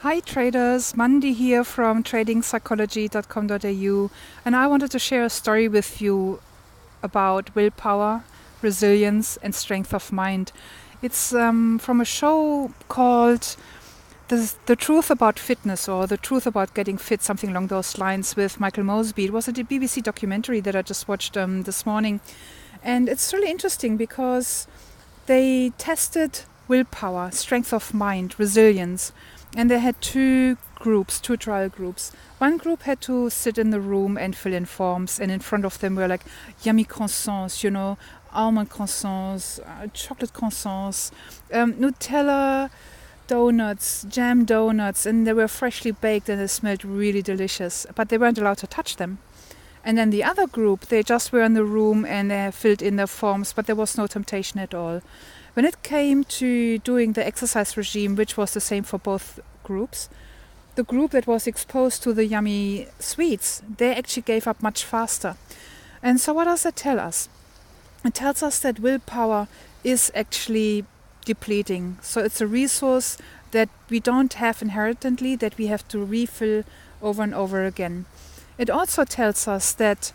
Hi traders, Mandy here from tradingpsychology.com.au, and I wanted to share a story with you about willpower, resilience and strength of mind. It's from a show called the Truth About Fitness, or The Truth About Getting Fit, something along those lines, with Michael Moseby. It was a BBC documentary that I just watched this morning, and it's really interesting because they tested willpower, strength of mind, resilience, and they had two trial groups. One group had to sit in the room and fill in forms, and in front of them were like yummy croissants, almond croissants, chocolate croissants, Nutella donuts, jam donuts, and they were freshly baked and they smelled really delicious, but they weren't allowed to touch them. And then the other group, they just were in the room and they filled in their forms, but there was no temptation at all. When it came to doing the exercise regime, which was the same for both groups, the group that was exposed to the yummy sweets, they actually gave up much faster. And so what does that tell us? It tells us that willpower is actually depleting. So it's a resource that we don't have inherently, that we have to refill over and over again. It also tells us that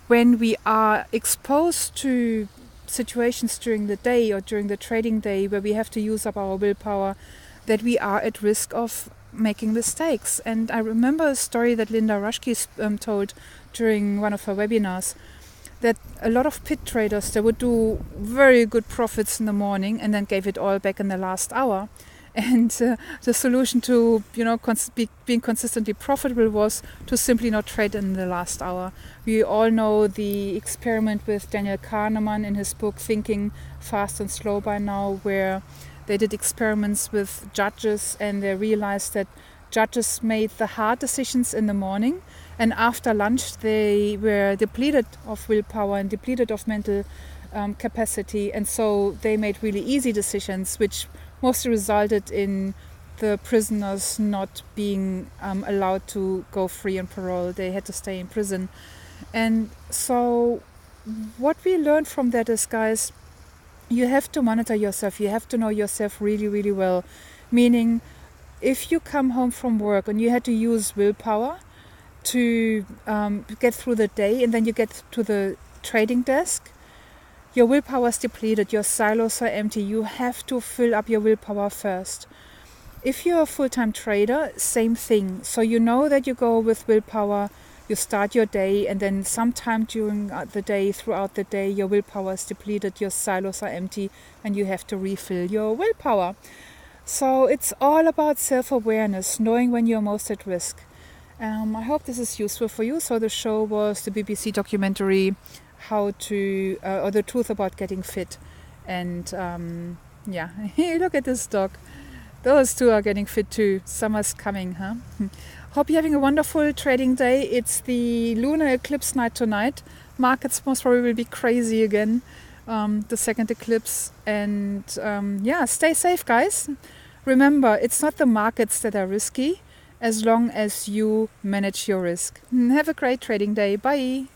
when we are exposed to situations during the day or during the trading day where we have to use up our willpower, that we are at risk of making mistakes. And I remember a story that Linda Rushke told during one of her webinars, that a lot of pit traders, they would do very good profits in the morning and then gave it all back in the last hour. And the solution to being consistently profitable was to simply not trade in the last hour. We all know the experiment with Daniel Kahneman in his book Thinking Fast and Slow by now, where they did experiments with judges and they realized that judges made the hard decisions in the morning, and after lunch they were depleted of willpower and depleted of mental capacity, and so they made really easy decisions, which mostly resulted in the prisoners not being allowed to go free on parole. They had to stay in prison. And so what we learned from that is, guys, you have to monitor yourself. You have to know yourself really, really well. Meaning, if you come home from work and you had to use willpower to get through the day, and then you get to the trading desk, your willpower is depleted, your silos are empty. You have to fill up your willpower first. If you're a full-time trader, same thing. So you know that you go with willpower, you start your day, and then sometime during the day, throughout the day, your willpower is depleted, your silos are empty, and you have to refill your willpower. So it's all about self-awareness, knowing when you're most at risk. I hope this is useful for you. So the show was the BBC documentary or The Truth About Getting Fit. And look at this dog. Those two are getting fit too. Summer's coming, huh? Hope you're having a wonderful trading day. It's the lunar eclipse night tonight. Markets most probably will be crazy again. The second eclipse. And stay safe, guys. Remember, it's not the markets that are risky, as long as you manage your risk. Have a great trading day. Bye.